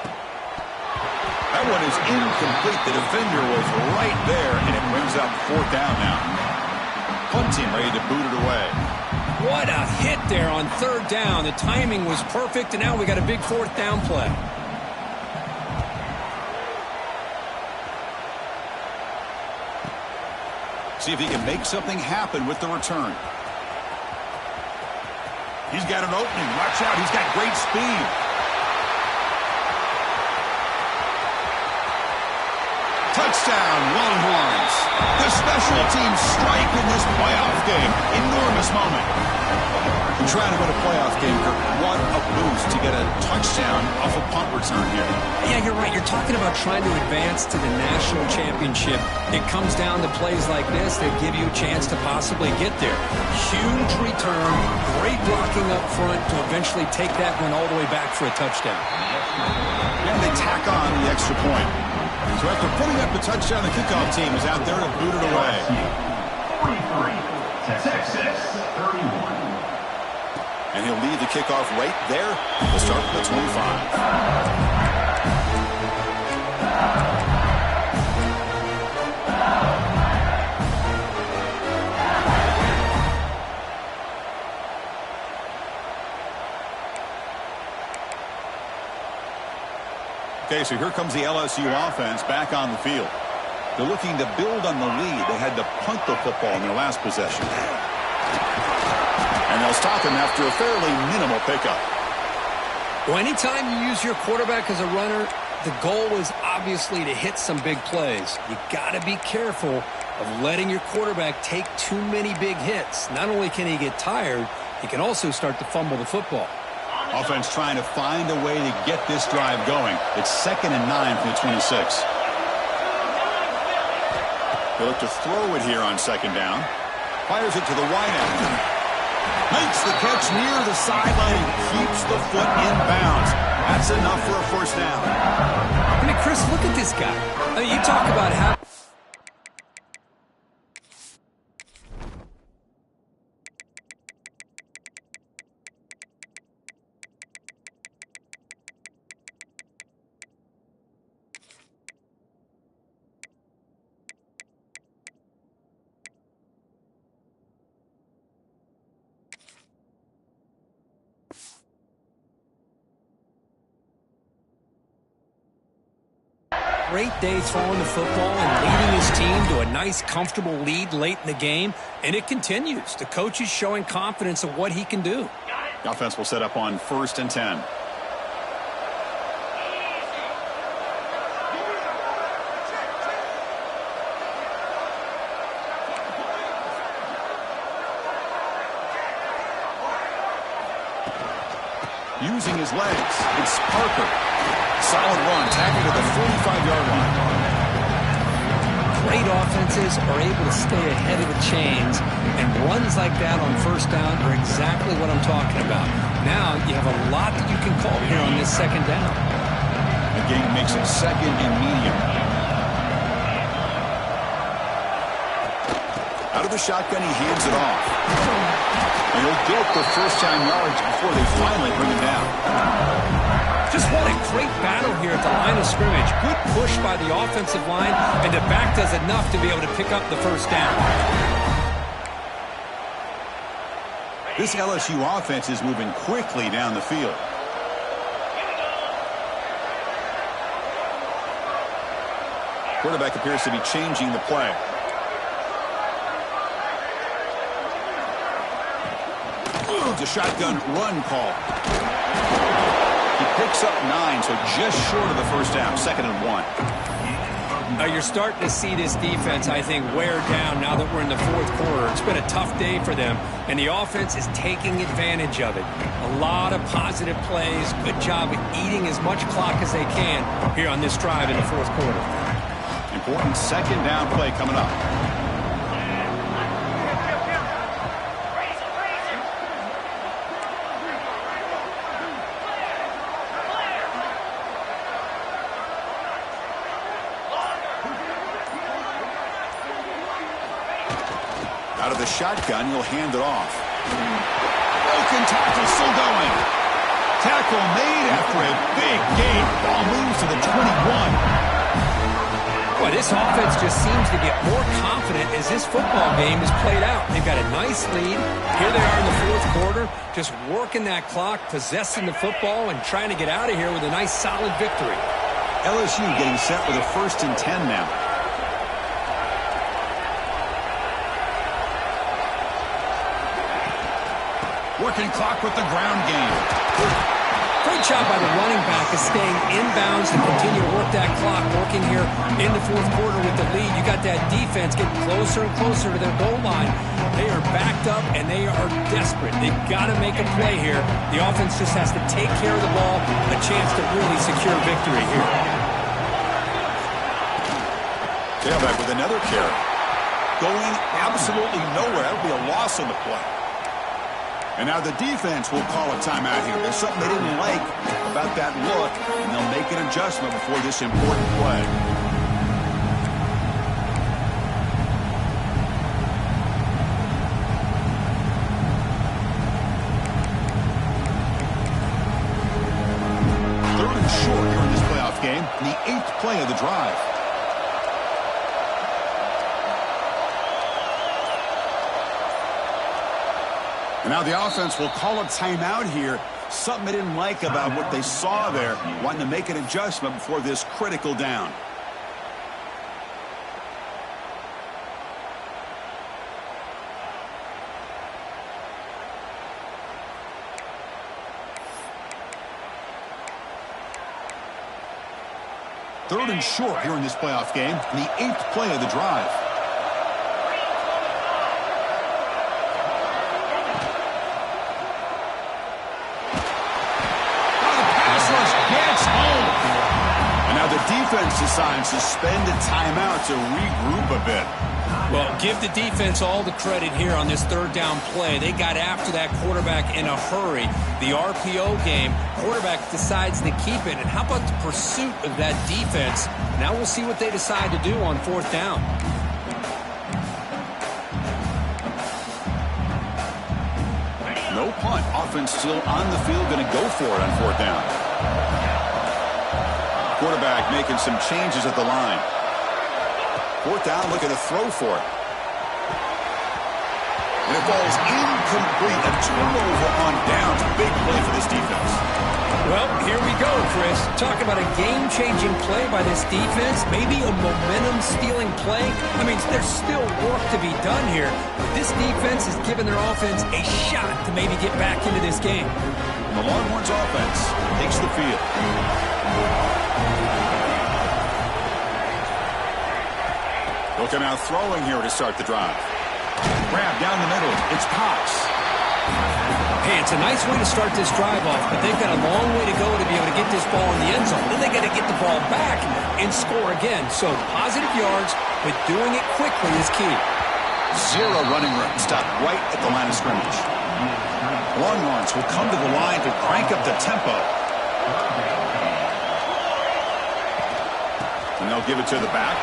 That one is incomplete. The defender was right there, and it brings up 4th down now. Punting, ready to boot it away. What a hit there on 3rd down. The timing was perfect, and now we got a big 4th down play. See if he can make something happen with the return. He's got an opening. Watch out. He's got great speed. Touchdown, Longhorns. The special teams strike in this playoff game. Enormous moment. You're trying to win a playoff game, Kirk. What a boost to get a touchdown off a punt return here. Yeah, you're right. You're talking about trying to advance to the national championship. It comes down to plays like this that give you a chance to possibly get there. Huge return, great blocking up front to eventually take that one all the way back for a touchdown. And they tack on the extra point. So after putting up the touchdown, the kickoff team is out there to boot it away. 43, Texas 31. And he'll lead the kickoff right there. We'll start with the 25. Okay, so here comes the LSU offense back on the field. They're looking to build on the lead. They had to punt the football in their last possession. And they'll stop him after a fairly minimal pickup. Well, anytime you use your quarterback as a runner, the goal is obviously to hit some big plays. You got to be careful of letting your quarterback take too many big hits. Not only can he get tired, he can also start to fumble the football. Offense trying to find a way to get this drive going. It's 2nd and 9 from the 26. They look to throw it here on 2nd down. Fires it to the wide end. Makes the catch near the sideline. Keeps the foot in bounds. That's enough for a first down. I mean, Chris, look at this guy. I mean, you talk about how... great day throwing the football and leading his team to a nice, comfortable lead late in the game, and it continues. The coach is showing confidence of what he can do. The offense will set up on 1st and 10. Using his legs, it's Parker. Solid run, tackling to the 45-yard line. Great offenses are able to stay ahead of the chains, and runs like that on 1st down are exactly what I'm talking about. Now you have a lot that you can call here on this 2nd down. The game makes it 2nd and medium. Out of the shotgun, he hands it off. And he'll get the 1st-down yards before they finally bring him down. Just what a great battle here at the line of scrimmage. Good push by the offensive line, and the back does enough to be able to pick up the 1st down. This LSU offense is moving quickly down the field. Quarterback appears to be changing the play. It's a shotgun run call. He picks up 9, so just short of the 1st down, 2nd and 1. You're starting to see this defense, I think, wear down now that we're in the 4th quarter. It's been a tough day for them, and the offense is taking advantage of it. A lot of positive plays. Good job of eating as much clock as they can here on this drive in the 4th quarter. Important 2nd down play coming up. Out of the shotgun, he'll hand it off. Broken tackle still going. Tackle made after a big gain. Ball moves to the 21. Boy, this offense just seems to get more confident as this football game is played out. They've got a nice lead. Here they are in the 4th quarter, just working that clock, possessing the football, and trying to get out of here with a nice, solid victory. LSU getting set with a 1st and 10 now. Working clock with the ground game. Great job by the running back of staying inbounds to continue to work that clock, working here in the 4th quarter with the lead. You got that defense getting closer and closer to their goal line. They are backed up, and they are desperate. They've got to make a play here. The offense just has to take care of the ball, a chance to really secure victory here. Tailback with another carry. Going absolutely nowhere. That would be a loss on the play. And now the defense will call a timeout here. There's something they didn't like about that look, and they'll make an adjustment before this important play. Third and short here in this playoff game, the 8th play of the drive. And now the offense will call a timeout here. Something they didn't like about what they saw there. Wanting to make an adjustment before this critical down. Third and short here in this playoff game. The 8th play of the drive. Defense decides to spend a timeout to regroup a bit. Well, give the defense all the credit here on this 3rd down play. They got after that quarterback in a hurry. The RPO game, quarterback decides to keep it. And how about the pursuit of that defense? Now we'll see what they decide to do on 4th down. No punt. Offense still on the field, going to go for it on 4th down. Quarterback making some changes at the line. 4th down, looking to throw for it. And it falls incomplete. A turnover on downs. Big play for this defense. Well, here we go, Chris. Talk about a game-changing play by this defense. Maybe a momentum-stealing play. I mean, there's still work to be done here. But this defense has given their offense a shot to maybe get back into this game. And the Longhorns offense takes the field. Looking out throwing here to start the drive. Grab down the middle. It's Potts. Hey, it's a nice way to start this drive off, but they've got a long way to go to be able to get this ball in the end zone. Then they got to get the ball back and score again. So positive yards, but doing it quickly is key. Zero running room. Stop right at the line of scrimmage. Longhorns will come to the line to crank up the tempo. And they'll give it to the back.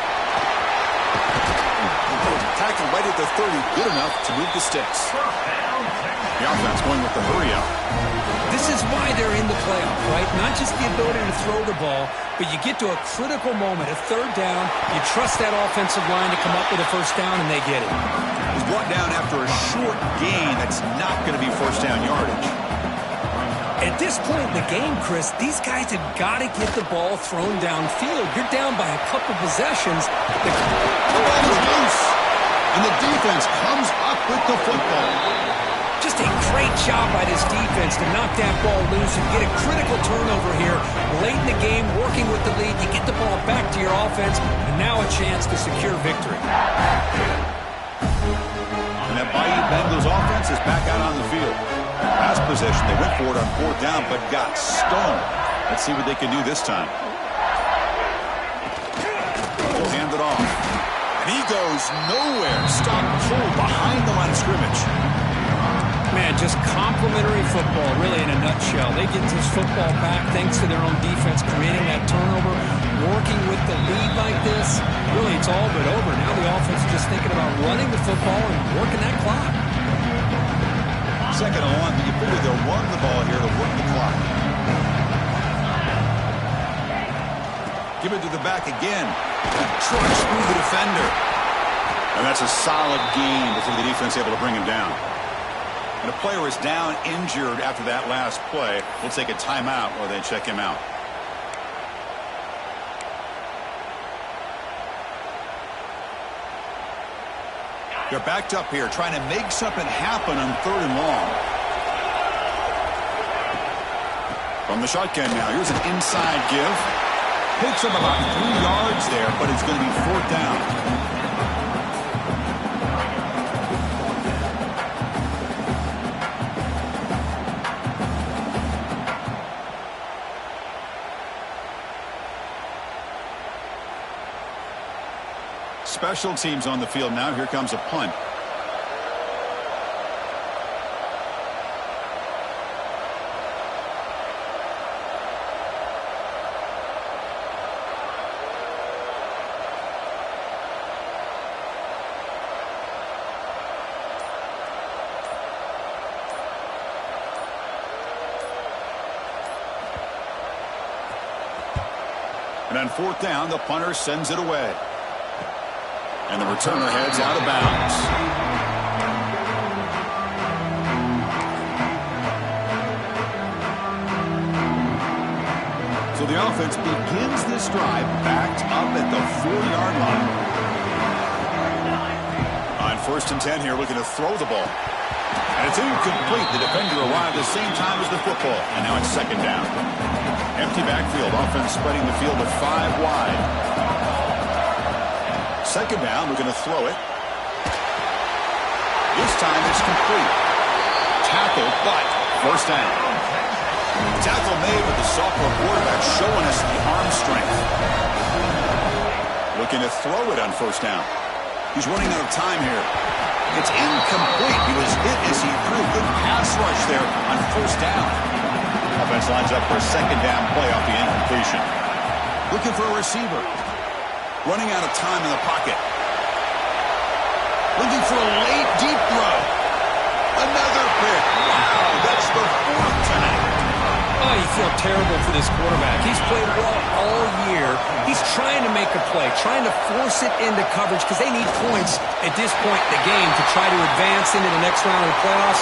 Tackle right at the 30. Good enough to move the sticks. The offense going with the hurry up. This is why they're in the playoff, right? Not just the ability to throw the ball, but you get to a critical moment, a third down, you trust that offensive line to come up with a first down, and they get it. He's brought down after a short gain. That's not going to be first down yardage. At this point in the game, Chris, these guys have got to get the ball thrown downfield. You're down by a couple possessions. The ball is loose, and the defense comes up with the football. Just a great job by this defense to knock that ball loose and get a critical turnover here late in the game, working with the lead. You get the ball back to your offense, and now a chance to secure victory. And that Bayou Bengals offense is back out on the field. Last possession, they went for it on fourth down, but got stoned. Let's see what they can do this time. They'll hand it off. And he goes nowhere. Stop cold behind the line of scrimmage. Man, just complimentary football, really, in a nutshell. They get this football back thanks to their own defense, creating that turnover, working with the lead like this. Really, it's all but over. Now the offense is just thinking about running the football and working that clock. Second and one, but you figure they'll run the ball here to work the clock. Give it to the back again. Trucks through the defender. And that's a solid gain before the defense able to bring him down. And a player is down injured after that last play. We'll take a timeout while they check him out. They're backed up here trying to make something happen on third and long. From the shotgun now, here's an inside give. Picks up about 3 yards there, but it's going to be fourth down. Special teams on the field now. Here comes a punt. And on fourth down, the punter sends it away. And the returner heads out of bounds. So the offense begins this drive backed up at the 4-yard line. On first and 10 here, looking to throw the ball. And it's incomplete. The defender arrived at the same time as the football. And now it's second down. Empty backfield. Offense spreading the field to 5 wide. Second down, we're going to throw it. This time it's complete. Tackle, but first down. Tackle made with the sophomore quarterback showing us the arm strength. Looking to throw it on first down. He's running out of time here. It's incomplete. He was hit as he threw. Good pass rush there on first down. Offense lines up for a second down play off the incompletion. Looking for a receiver. Running out of time in the pocket. Looking for a late deep throw. Another pick. Wow, that's the 4th tonight. Oh, you feel terrible for this quarterback. He's played well all year. He's trying to make a play, trying to force it into coverage because they need points at this point in the game to try to advance into the next round of the playoffs.